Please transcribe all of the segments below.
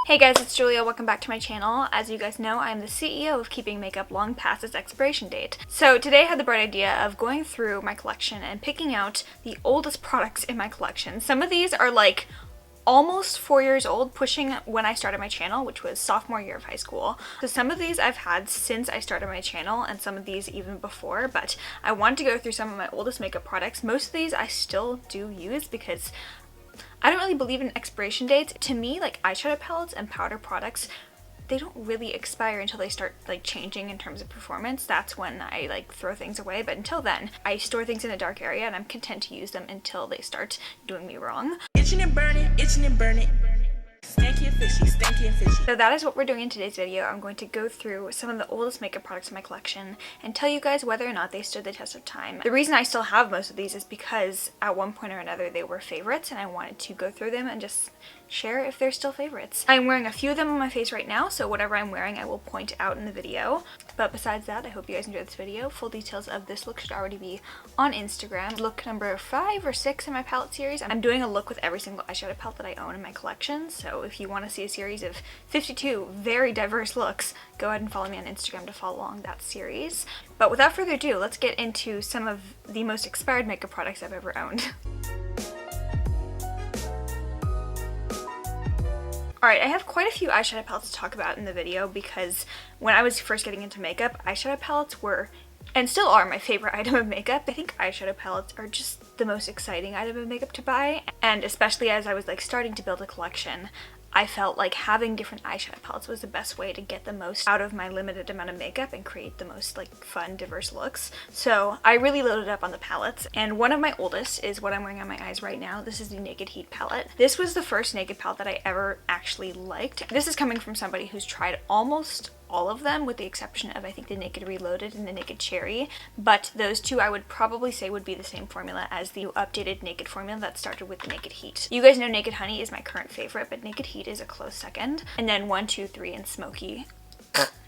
Hey guys, it's Julia. Welcome back to my channel. As you guys know, I'm the CEO of keeping makeup long past its expiration date. So today I had the bright idea of going through my collection and picking out the oldest products in my collection. Some of these are like almost 4 years old, pushing when I started my channel, which was sophomore year of high school. So some of these I've had since I started my channel and some of these even before, but I wanted to go through some of my oldest makeup products. Most of these I still do use because I don't really believe in expiration dates. To me, like eyeshadow palettes and powder products, they don't really expire until they start like changing in terms of performance. That's when I like throw things away, but until then I store things in a dark area and I'm content to use them until they start doing me wrong. Itching and burning, itching and burning. Stanky and fishy, stanky and fishy. So that is what we're doing in today's video. I'm going to go through some of the oldest makeup products in my collection and tell you guys whether or not they stood the test of time. The reason I still have most of these is because at one point or another they were favorites and I wanted to go through them and just share if they're still favorites. I'm wearing a few of them on my face right now, so whatever I'm wearing I will point out in the video. But besides that, I hope you guys enjoyed this video. Full details of this look should already be on Instagram. Look number 5 or 6 in my palette series. I'm doing a look with every single eyeshadow palette that I own in my collection, so if you want to see a series of 52 very diverse looks, go ahead and follow me on Instagram to follow along that series. But without further ado, let's get into some of the most expired makeup products I've ever owned. Alright, I have quite a few eyeshadow palettes to talk about in the video because when I was first getting into makeup, eyeshadow palettes were, and still are, my favorite item of makeup. I think eyeshadow palettes are just the most exciting item of makeup to buy, and especially as I was like starting to build a collection, I felt like having different eyeshadow palettes was the best way to get the most out of my limited amount of makeup and create the most like fun, diverse looks. So I really loaded up on the palettes, and one of my oldest is what I'm wearing on my eyes right now. This is the Naked Heat palette. This was the first Naked palette that I ever actually liked. This is coming from somebody who's tried almost all of them with the exception of I think the Naked Reloaded and the Naked Cherry, but those two I would probably say would be the same formula as the updated Naked formula that started with Naked Heat. You guys know Naked Honey is my current favorite, but Naked Heat is a close second, and then 1, 2, 3 and Smoky.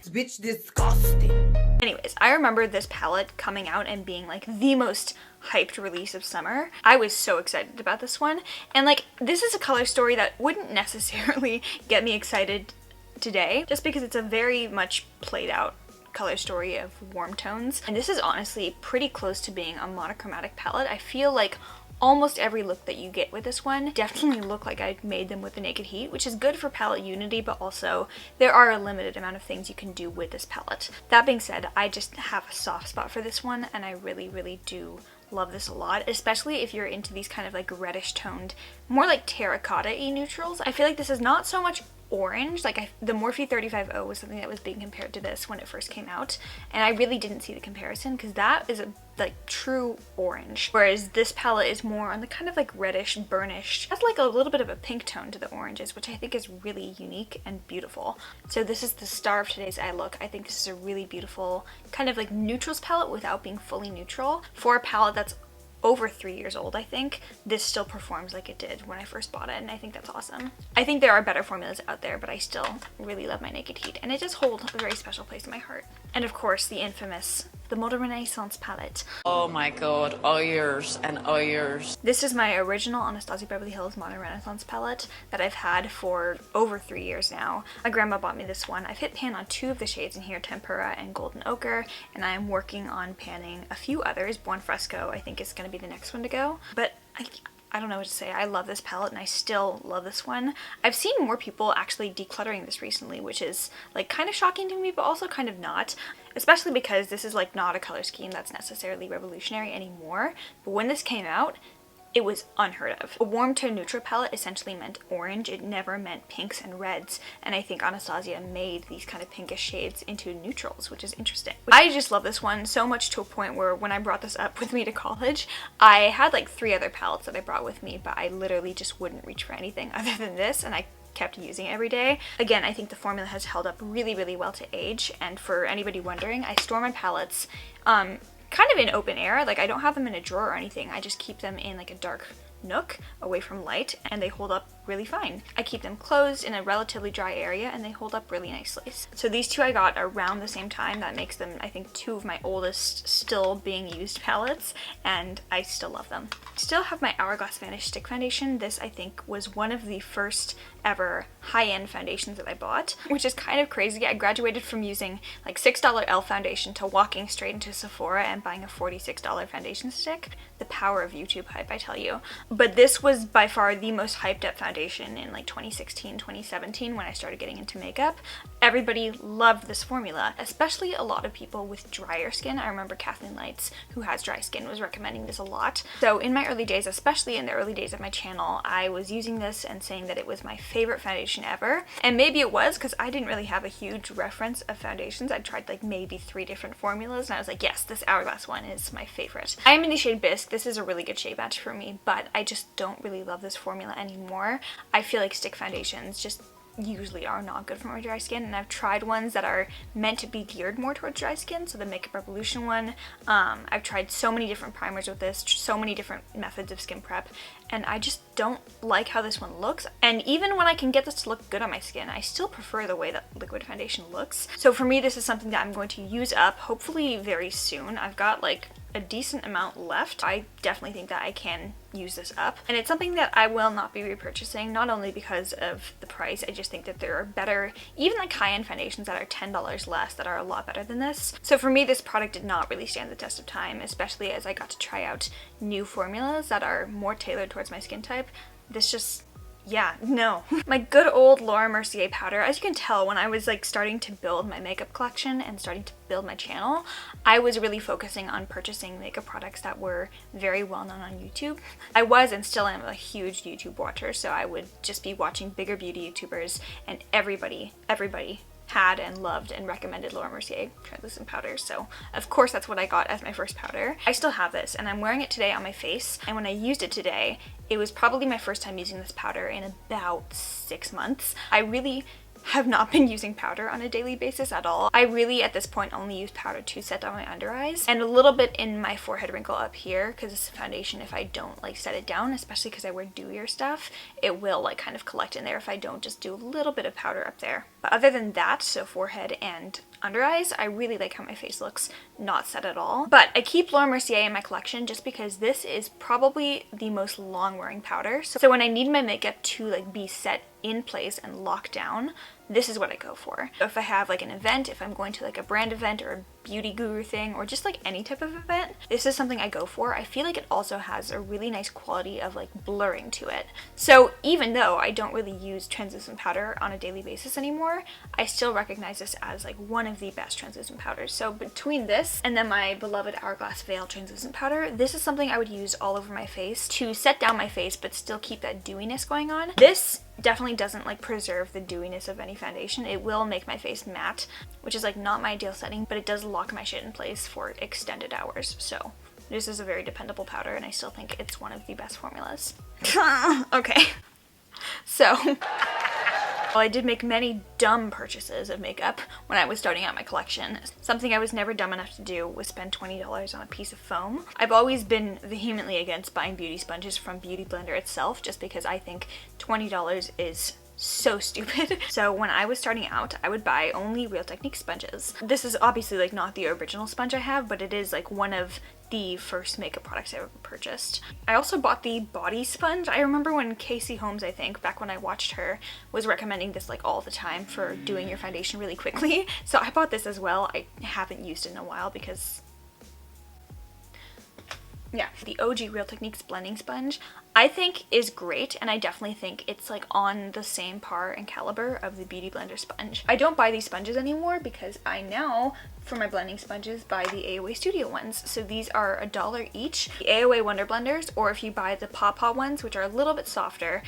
Bitch disgusting. Anyways, I remember this palette coming out and being like the most hyped release of summer. I was so excited about this one, and like this is a color story that wouldn't necessarily get me excited today, just because it's a very much played out color story of warm tones, and this is honestly pretty close to being a monochromatic palette. I feel like almost every look that you get with this one definitely look like I made them with the Naked Heat, which is good for palette unity, but also there are a limited amount of things you can do with this palette. That being said, I just have a soft spot for this one, and I really do love this a lot, especially if you're into these kind of like reddish toned, more like terracotta-y neutrals. I feel like this is not so much orange. Like the Morphe 35O was something that was being compared to this when it first came out, and I really didn't see the comparison because that is a like true orange, whereas this palette is more on the kind of like reddish, burnished, has like a little bit of a pink tone to the oranges, which I think is really unique and beautiful. So this is the star of today's eye look. I think this is a really beautiful kind of like neutrals palette without being fully neutral. For a palette that's over 3 years old, I think this still performs like it did when I first bought it, and I think that's awesome. I think there are better formulas out there, but I still really love my Naked Heat, and it just holds a very special place in my heart. And of course, the infamous, the Modern Renaissance palette. Oh my god, ears and ears. This is my original Anastasia Beverly Hills Modern Renaissance palette that I've had for over 3 years now. My grandma bought me this one. I've hit pan on 2 of the shades in here, Tempera and Golden Ochre, and I'm working on panning a few others. Buon Fresco I think is going to be the next one to go, but I don't know what to say. I love this palette and I still love this one. I've seen more people actually decluttering this recently, which is like kind of shocking to me, but also kind of not, especially because this is like not a color scheme that's necessarily revolutionary anymore. But when this came out, it was unheard of. A warm tone neutral palette essentially meant orange. It never meant pinks and reds, and I think Anastasia made these kind of pinkish shades into neutrals, which is interesting. I just love this one so much to a point where when I brought this up with me to college, I had like 3 other palettes that I brought with me, but I literally just wouldn't reach for anything other than this, and I kept using it every day. Again, I think the formula has held up really well to age, and for anybody wondering, I store my palettes kind of in open air. Like I don't have them in a drawer or anything. I just keep them in like a dark nook away from light, and they hold up really fine. I keep them closed in a relatively dry area and they hold up really nicely. So these two I got around the same time. That makes them, I think, two of my oldest still being used palettes, and I still love them. Still have my Hourglass Vanish Stick Foundation. This, I think, was one of the first ever high-end foundations that I bought, which is kind of crazy. I graduated from using like $6 e.l.f. foundation to walking straight into Sephora and buying a $46 foundation stick. The power of YouTube hype, I tell you. But this was by far the most hyped up foundation in like 2016, 2017 when I started getting into makeup. Everybody loved this formula, especially a lot of people with drier skin. I remember Kathleen Lights, who has dry skin, was recommending this a lot. So in my early days, especially in the early days of my channel, I was using this and saying that it was my favorite foundation ever. And maybe it was, because I didn't really have a huge reference of foundations. I tried like maybe 3 different formulas and I was like, yes, this Hourglass one is my favorite. I am in the shade Bisque. This is a really good shade match for me, but I just don't really love this formula anymore. I feel like stick foundations just usually are not good for my dry skin, and I've tried ones that are meant to be geared more towards dry skin, so the Makeup Revolution one. I've tried so many different primers with this, so many different methods of skin prep, and I just don't like how this one looks. And even when I can get this to look good on my skin, I still prefer the way that liquid foundation looks. So for me, this is something that I'm going to use up hopefully very soon. I've got like a decent amount left. I definitely think that I can use this up, and it's something that I will not be repurchasing, not only because of the price. I just think that there are better, even like high-end foundations that are $10 less that are a lot better than this. So for me, this product did not really stand the test of time, especially as I got to try out new formulas that are more tailored towards my skin type. This just, yeah, no. My good old Laura Mercier powder. As you can tell, when I was like starting to build my makeup collection and starting to build my channel, I was really focusing on purchasing makeup products that were very well known on YouTube. I was and still am a huge YouTube watcher, so I would just be watching bigger beauty YouTubers, and everybody had and loved and recommended Laura Mercier translucent powders, so of course that's what I got as my first powder. I still have this and I'm wearing it today on my face, and when I used it today, it was probably my first time using this powder in about 6 months. I really have not been using powder on a daily basis at all. I really at this point only use powder to set down my under eyes and a little bit in my forehead wrinkle up here, because it's a foundation. If I don't like set it down, especially because I wear dewier stuff, it will like kind of collect in there if I don't just do a little bit of powder up there. But other than that, so forehead and under eyes, I really like how my face looks not set at all. But I keep Laura Mercier in my collection just because this is probably the most long wearing powder. So when I need my makeup to like be set in place and locked down, this is what I go for. If I have like an event, if I'm going to like a brand event or a beauty guru thing, or just like any type of event, this is something I go for. I feel like it also has a really nice quality of like blurring to it. So even though I don't really use translucent powder on a daily basis anymore, I still recognize this as like one of the best translucent powders. So between this and then my beloved Hourglass Veil translucent powder, this is something I would use all over my face to set down my face but still keep that dewiness going on. This definitely doesn't like preserve the dewiness of any foundation. It will make my face matte, which is like not my ideal setting, but it does lock my shit in place for extended hours. So this is a very dependable powder, and I still think it's one of the best formulas. Okay, so well, I did make many dumb purchases of makeup when I was starting out my collection. Something I was never dumb enough to do was spend $20 on a piece of foam. I've always been vehemently against buying beauty sponges from Beauty Blender itself, just because I think $20 is so stupid. So when I was starting out, I would buy only Real Technique sponges. This is obviously like not the original sponge I have, but it is like one of the first makeup products I ever purchased. I also bought the body sponge. I remember when Casey Holmes, I think, back when I watched her, was recommending this like all the time for doing your foundation really quickly. So I bought this as well. I haven't used it in a while because, yeah, the OG Real Techniques blending sponge I think is great, and I definitely think it's like on the same par and caliber of the Beauty Blender sponge. I don't buy these sponges anymore because I now, for my blending sponges, buy the AOA Studio ones. So these are $1 each. The AOA Wonder Blenders, or if you buy the Paw Paw ones, which are a little bit softer,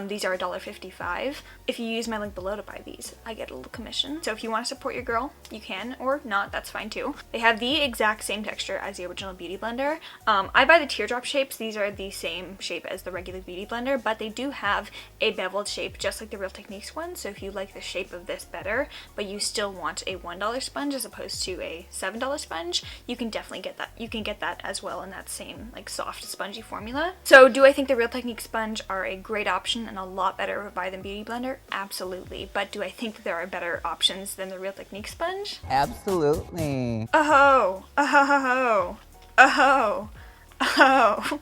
these are $1.55. If you use my link below to buy these, I get a little commission. So if you want to support your girl, you can, or not, that's fine too. They have the exact same texture as the original Beauty Blender. I buy the teardrop shapes. These are the same shape as the regular Beauty Blender, but they do have a beveled shape just like the Real Techniques one. So if you like the shape of this better, but you still want a $1 sponge as opposed to a $7 sponge, you can definitely get that. You can get that as well in that same like soft spongy formula. So do I think the Real Technique sponge are a great option and a lot better by than Beauty Blender? Absolutely. But do I think that there are better options than the Real Technique sponge? Absolutely. Oh, oh, oh, oh.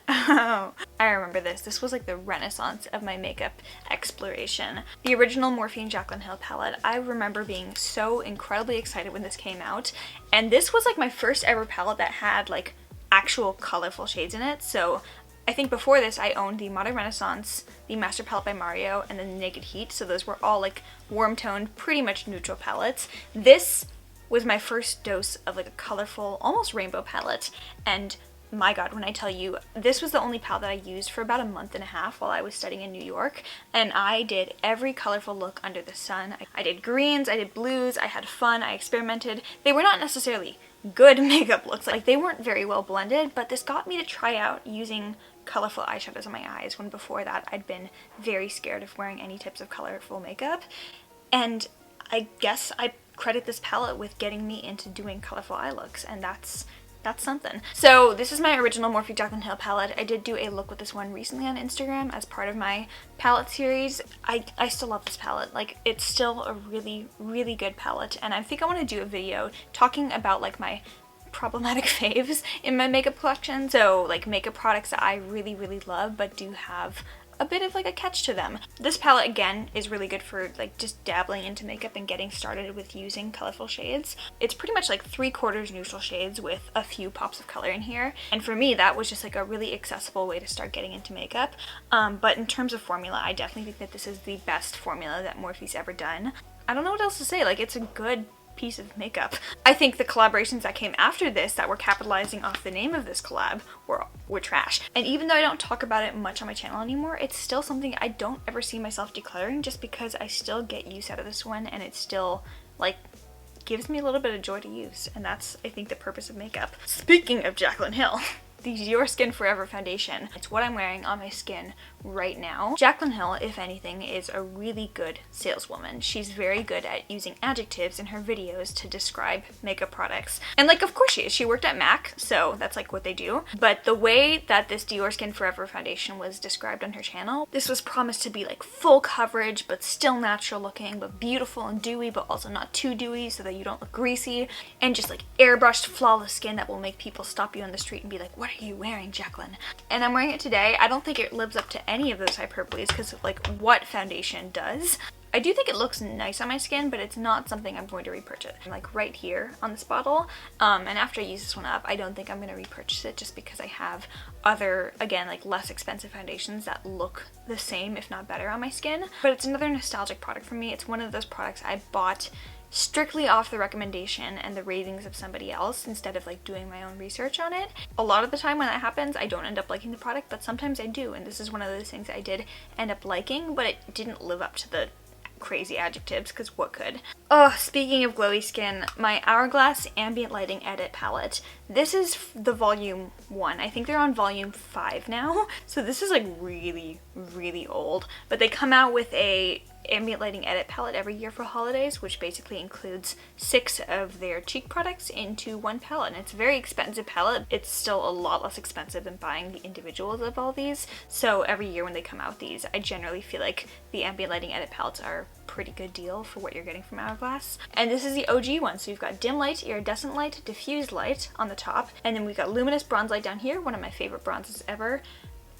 Oh, I remember this. This was like the renaissance of my makeup exploration. The original Morphe Jaclyn Hill palette, I remember being so incredibly excited when this came out. And this was like my first ever palette that had like actual colorful shades in it. So I think before this I owned the Modern Renaissance, the Master Palette by Mario, and then the Naked Heat. So those were all like warm toned, pretty much neutral palettes. This was my first dose of like a colorful, almost rainbow palette. And my god, when I tell you, this was the only palette that I used for about a month and a half while I was studying in New York, and I did every colorful look under the sun. I did greens, I did blues, I had fun, I experimented. They were not necessarily good makeup looks, like they weren't very well blended, but this got me to try out using colorful eyeshadows on my eyes, when before that I'd been very scared of wearing any types of colorful makeup. And I guess I credit this palette with getting me into doing colorful eye looks, and that's something. So this is my original Morphe Jaclyn Hill palette. I did do a look with this one recently on Instagram as part of my palette series. I still love this palette. Like, it's still a really, really good palette, and I think I want to do a video talking about like my problematic faves in my makeup collection. So like makeup products that I really, really love but do have a bit of like a catch to them. This palette again is really good for like just dabbling into makeup and getting started with using colorful shades. It's pretty much like 3/4 neutral shades with a few pops of color in here, and for me that was just like a really accessible way to start getting into makeup. But in terms of formula, I definitely think that this is the best formula that Morphe's ever done. I don't know what else to say, like it's a good piece of makeup. I think the collaborations that came after this that were capitalizing off the name of this collab were trash. And even though I don't talk about it much on my channel anymore, it's still something I don't ever see myself declaring, just because I still get use out of this one and it still like gives me a little bit of joy to use, and that's I think the purpose of makeup. Speaking of Jaclyn Hill, the Your Skin Forever foundation. It's what I'm wearing on my skin right now. Jaclyn Hill, if anything, is a really good saleswoman. She's very good at using adjectives in her videos to describe makeup products. And like, of course she is. She worked at MAC, so that's like what they do. But the way that this Your Skin Forever foundation was described on her channel, this was promised to be like full coverage, but still natural looking, but beautiful and dewy, but also not too dewy so that you don't look greasy, and just like airbrushed, flawless skin that will make people stop you on the street and be like, what are you wearing, Jaclyn? And I'm wearing it today. I don't think it lives up to any of those hyperboles because of like what foundation does. I do think it looks nice on my skin, but it's not something I'm going to repurchase. I'm like right here on this bottle, and after I use this one up, I don't think I'm going to repurchase it just because I have other, again, like less expensive foundations that look the same, if not better, on my skin. But it's another nostalgic product for me. It's one of those products I bought strictly off the recommendation and the ratings of somebody else instead of like doing my own research on it. A lot of the time when that happens, I don't end up liking the product, but sometimes I do, and this is one of those things I did end up liking, but it didn't live up to the crazy adjectives, because what could? Oh, speaking of glowy skin, my Hourglass Ambient Lighting Edit palette. This is the volume 1. I think they're on volume 5 now, so this is like really, really old, but they come out with a ambient lighting edit palette every year for holidays, which basically includes 6 of their cheek products into one palette, and it's a very expensive palette. It's still a lot less expensive than buying the individuals of all these, so every year when they come out these, I generally feel like the ambient lighting edit palettes are a pretty good deal for what you're getting from Hourglass. And this is the OG one, so you've got dim light, iridescent light, diffused light on the top, and then we've got luminous bronze light down here, one of my favorite bronzes ever,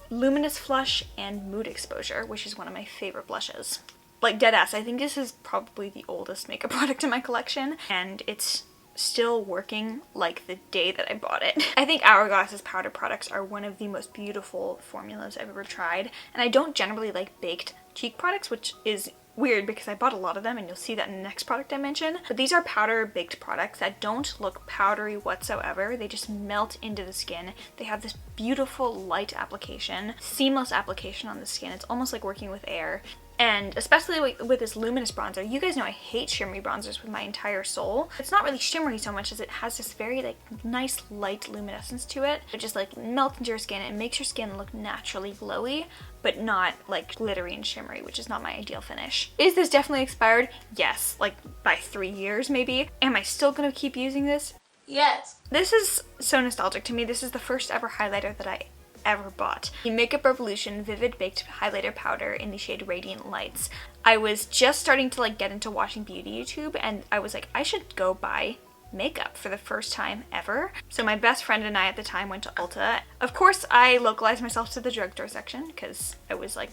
luminous flush, and mood exposure, which is one of my favorite blushes. Like deadass, I think this is probably the oldest makeup product in my collection, and it's still working like the day that I bought it. I think Hourglass's powder products are one of the most beautiful formulas I've ever tried, and I don't generally like baked cheek products, which is weird because I bought a lot of them, and you'll see that in the next product I mention. But these are powder baked products that don't look powdery whatsoever. They just melt into the skin. They have this beautiful light application, seamless application on the skin. It's almost like working with air. And especially with this luminous bronzer, you guys know I hate shimmery bronzers with my entire soul. It's not really shimmery so much as it has this very like nice light luminescence to it. It just like melts into your skin and makes your skin look naturally glowy, but not like glittery and shimmery, which is not my ideal finish. Is this definitely expired? Yes, like by 3 years maybe. Am I still gonna keep using this? Yes. This is so nostalgic to me. This is the first ever highlighter that I ever bought. The Makeup Revolution Vivid Baked Highlighter Powder in the shade Radiant Lights. I was just starting to like get into watching beauty YouTube, and I was like, I should go buy makeup for the first time ever. So my best friend and I at the time went to Ulta. Of course, I localized myself to the drugstore section because I was like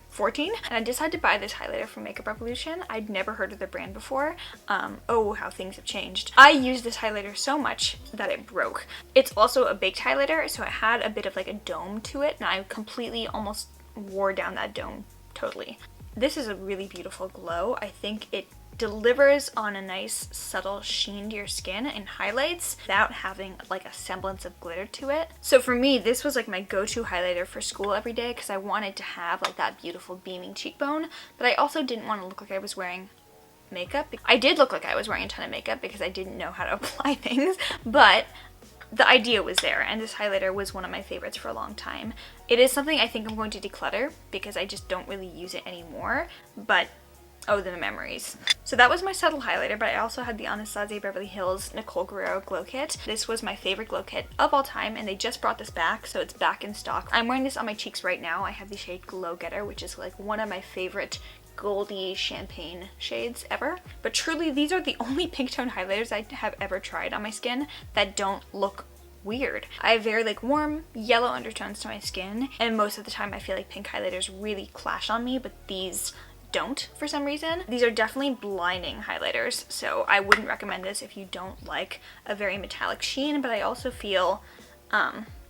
14, and I decided to buy this highlighter from Makeup Revolution. I'd never heard of the brand before. Oh, how things have changed. I used this highlighter so much that it broke. It's also a baked highlighter, so it had a bit of like a dome to it, and I completely almost wore down that dome totally. This is a really beautiful glow. I think it delivers on a nice subtle sheen to your skin and highlights without having like a semblance of glitter to it. So for me, this was like my go-to highlighter for school every day because I wanted to have like that beautiful beaming cheekbone, but I also didn't want to look like I was wearing makeup. I did look like I was wearing a ton of makeup because I didn't know how to apply things, but the idea was there, and this highlighter was one of my favorites for a long time. It is something I think I'm going to declutter because I just don't really use it anymore, but oh, the memories. So that was my subtle highlighter, but I also had the Anastasia Beverly Hills Nicole Guerrero Glow Kit. This was my favorite glow kit of all time, and they just brought this back, so it's back in stock. I'm wearing this on my cheeks right now. I have the shade Glow Getter, which is like one of my favorite goldy champagne shades ever. But truly, these are the only pink tone highlighters I have ever tried on my skin that don't look weird. I have very like warm yellow undertones to my skin, and most of the time I feel like pink highlighters really clash on me, but these don't for some reason. These are definitely blinding highlighters, so I wouldn't recommend this if you don't like a very metallic sheen, but I also feel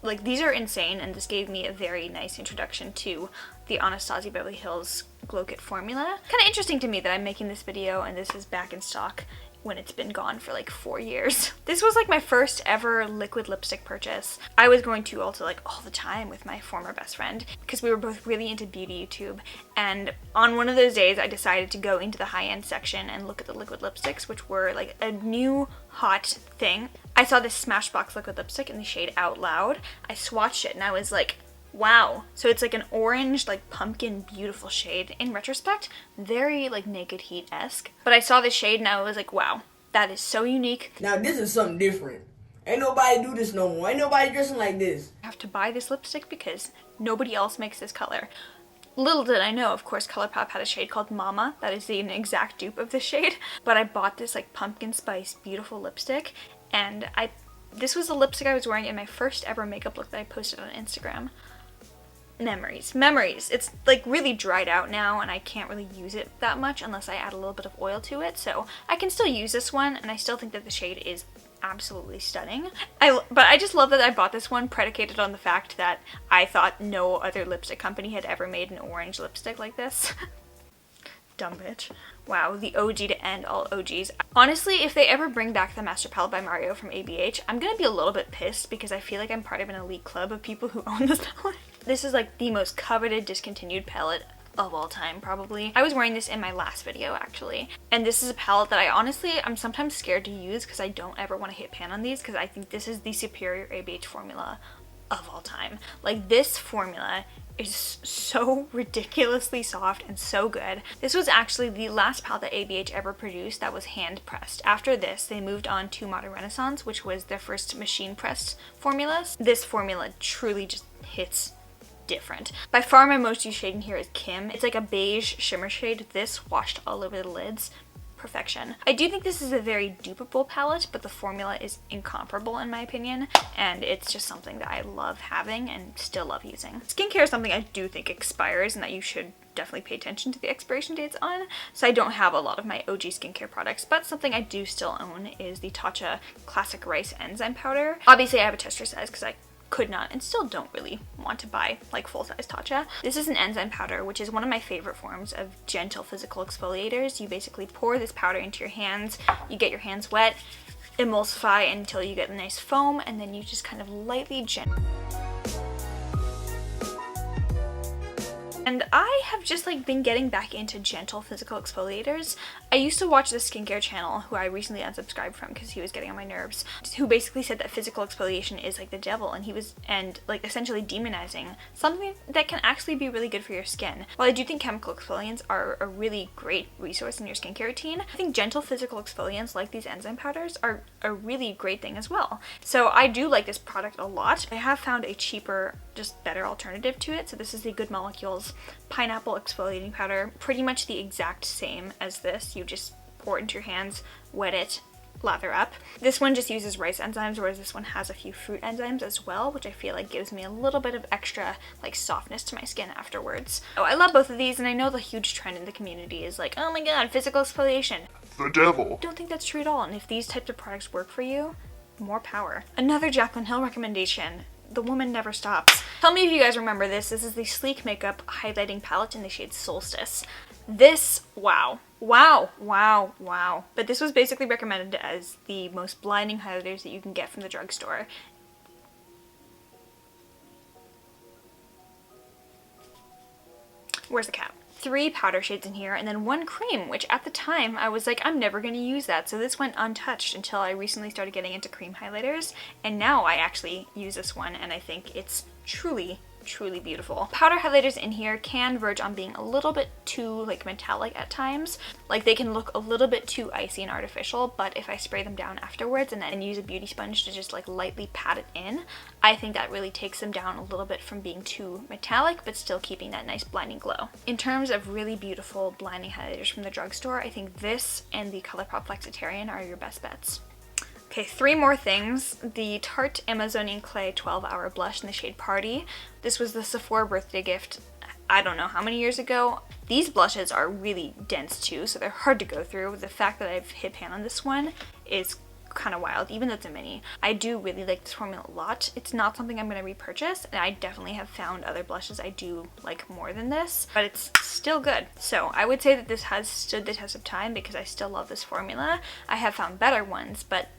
like these are insane, and this gave me a very nice introduction to the Anastasia Beverly Hills Glow Kit formula. Kind of interesting to me that I'm making this video and this is back in stock when it's been gone for like 4 years. This was like my first ever liquid lipstick purchase. I was going to Ulta like all the time with my former best friend because we were both really into beauty YouTube, and on one of those days I decided to go into the high-end section and look at the liquid lipsticks, which were like a new hot thing. I saw this Smashbox liquid lipstick in the shade Out Loud. I swatched it and I was like, wow. So it's like an orange, like pumpkin, beautiful shade. In retrospect, very like Naked Heat-esque. But I saw this shade and I was like, wow, that is so unique. Now this is something different. Ain't nobody do this no more. Ain't nobody dressing like this. I have to buy this lipstick because nobody else makes this color. Little did I know, of course, Colourpop had a shade called Mama. That is the exact dupe of this shade. But I bought this like pumpkin spice beautiful lipstick, and this was the lipstick I was wearing in my first ever makeup look that I posted on Instagram. Memories. It's like really dried out now, and I can't really use it that much unless I add a little bit of oil to it, so I can still use this one, and I still think that the shade is absolutely stunning. But I just love that I bought this one predicated on the fact that I thought no other lipstick company had ever made an orange lipstick like this. Dumb bitch. Wow, the OG to end all OGs. Honestly, if they ever bring back the Master Palette by Mario from ABH, I'm gonna be a little bit pissed because I feel like I'm part of an elite club of people who own this palette. This is like the most coveted discontinued palette of all time, probably. I was wearing this in my last video, actually. And this is a palette that I'm sometimes scared to use because I don't ever want to hit pan on these because I think this is the superior ABH formula of all time. Like, this formula is so ridiculously soft and so good. This was actually the last palette that ABH ever produced that was hand pressed. After this, they moved on to Modern Renaissance, which was their first machine pressed formulas. This formula truly just hits different. By far my most used shade in here is Kim. It's like a beige shimmer shade. This washed all over the lids. Perfection. I do think this is a very dupeable palette, but the formula is incomparable in my opinion, and it's just something that I love having and still love using. Skincare is something I do think expires and that you should definitely pay attention to the expiration dates on, so I don't have a lot of my OG skincare products, but something I do still own is the Tatcha Classic Rice Enzyme Powder. Obviously I have a tester size because I could not and still don't really want to buy like full-size Tatcha. This is an enzyme powder, which is one of my favorite forms of gentle physical exfoliators. You basically pour this powder into your hands, you get your hands wet, emulsify until you get a nice foam, and then you just kind of lightly And I have just like been getting back into gentle physical exfoliators. I used to watch this skincare channel who I recently unsubscribed from because he was getting on my nerves, who basically said that physical exfoliation is like the devil, and he was like essentially demonizing something that can actually be really good for your skin. While I do think chemical exfoliants are a really great resource in your skincare routine, I think gentle physical exfoliants like these enzyme powders are a really great thing as well. So I do like this product a lot. I have found a cheaper, just better alternative to it. So this is the Good Molecules Pineapple Exfoliating Powder. Pretty much the exact same as this. You just pour it into your hands, wet it, lather up. This one just uses rice enzymes, whereas this one has a few fruit enzymes as well, which I feel like gives me a little bit of extra like softness to my skin afterwards. Oh, I love both of these, and I know the huge trend in the community is like, oh my god, physical exfoliation. The devil. I don't think that's true at all, and if these types of products work for you, more power. Another Jaclyn Hill recommendation. The woman never stops. Tell me if you guys remember this. This is the Sleek Makeup Highlighting Palette in the shade Solstice. This, wow. Wow, wow, wow. But this was basically recommended as the most blinding highlighters that you can get from the drugstore. Where's the cap? 3 powder shades in here and then 1 cream, which at the time I was like, I'm never going to use that. So this went untouched until I recently started getting into cream highlighters, and now I actually use this one and I think it's truly beautiful. Powder highlighters in here can verge on being a little bit too like metallic at times. Like they can look a little bit too icy and artificial, but if I spray them down afterwards and then use a beauty sponge to just like lightly pat it in, I think that really takes them down a little bit from being too metallic but still keeping that nice blinding glow. In terms of really beautiful blinding highlighters from the drugstore, I think this and the Colourpop Flexitarian are your best bets. Okay, 3 more things. The Tarte Amazonian Clay 12-Hour Blush in the shade Party. This was the Sephora birthday gift, I don't know how many years ago. These blushes are really dense too, so they're hard to go through. The fact that I've hit pan on this one is kind of wild, even though it's a mini. I do really like this formula a lot. It's not something I'm going to repurchase, and I definitely have found other blushes I do like more than this, but it's still good. So I would say that this has stood the test of time because I still love this formula. I have found better ones, but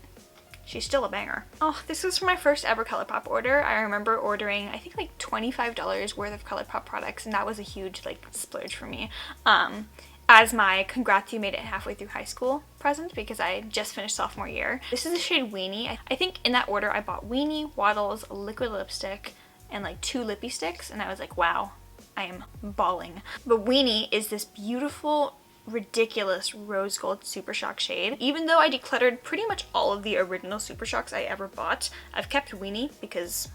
she's still a banger. Oh, this was for my first ever Colourpop order. I remember ordering, I think like $25 worth of Colourpop products, and that was a huge like splurge for me. As my congrats you made it halfway through high school present because I just finished sophomore year. This is the shade Weenie. I think in that order I bought Weenie, Waddles, a liquid lipstick, and like 2 lippy sticks, and I was like, wow, I am bawling. But Weenie is this beautiful, ridiculous rose gold Super Shock shade. Even though I decluttered pretty much all of the original Super Shocks I ever bought, I've kept Weenie because,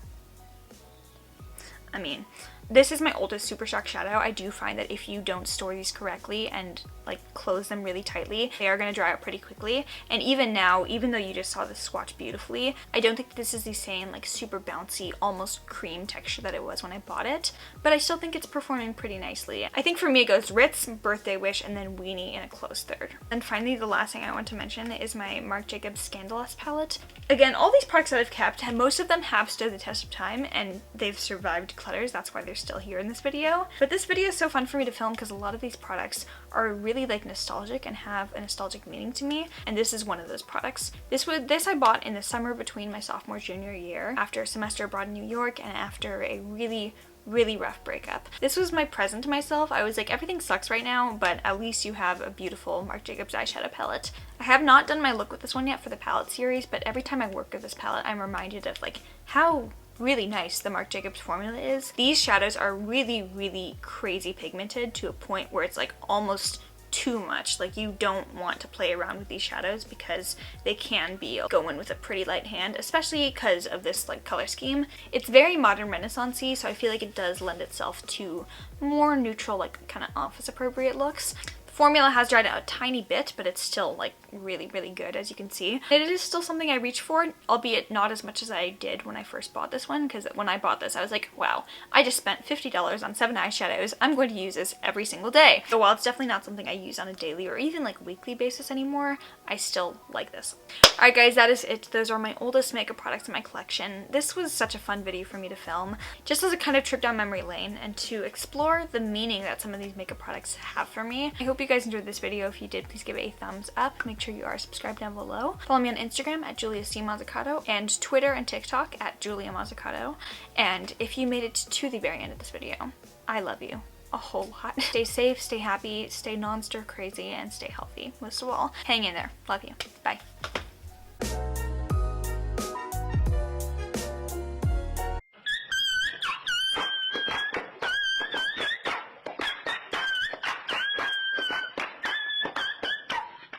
I mean, this is my oldest Super Shock shadow. I do find that if you don't store these correctly and like close them really tightly, they are going to dry out pretty quickly. And even now, even though you just saw this swatch beautifully, I don't think this is the same like super bouncy, almost cream texture that it was when I bought it, but I still think it's performing pretty nicely. I think for me it goes Ritz, Birthday Wish, and then Weenie in a close third. And finally, the last thing I want to mention is my Marc Jacobs Scandalous palette. Again, all these products that I've kept, most of them have stood the test of time and they've survived clutters. That's why they're still here in this video. But this video is so fun for me to film because a lot of these products are really like nostalgic and have a nostalgic meaning to me, and this is one of those products. This I bought in the summer between my sophomore and junior year after a semester abroad in New York and after a really rough breakup. This was my present to myself. I was like, everything sucks right now, but at least you have a beautiful Marc Jacobs eyeshadow palette. I have not done my look with this one yet for the palette series, but every time I work with this palette, I'm reminded of like how really nice the Marc Jacobs formula is. These shadows are really crazy pigmented to a point where it's like almost too much. Like you don't want to play around with these shadows because they can be going with a pretty light hand, especially because of this like color scheme. It's very modern renaissance-y, so I feel like it does lend itself to more neutral, like kind of office appropriate looks. Formula has dried out a tiny bit, but it's still like really good, as you can see. It is still something I reach for, albeit not as much as I did when I first bought this one, because when I bought this I was like, wow, I just spent $50 on 7 eyeshadows. I'm going to use this every single day. So while it's definitely not something I use on a daily or even like weekly basis anymore, I still like this. Alright guys, that is it. Those are my oldest makeup products in my collection. This was such a fun video for me to film, just as a kind of trip down memory lane and to explore the meaning that some of these makeup products have for me. I hope you guys enjoyed this video. If you did, please give it a thumbs up. Make sure you are subscribed down below. Follow me on Instagram at Julia C. Mazzucato and Twitter and TikTok at Julia Mazzucato. And if you made it to the very end of this video, I love you. a whole lot. Stay safe, stay happy, stay non-stir crazy, and stay healthy. Most of all, hang in there. Love you. Bye.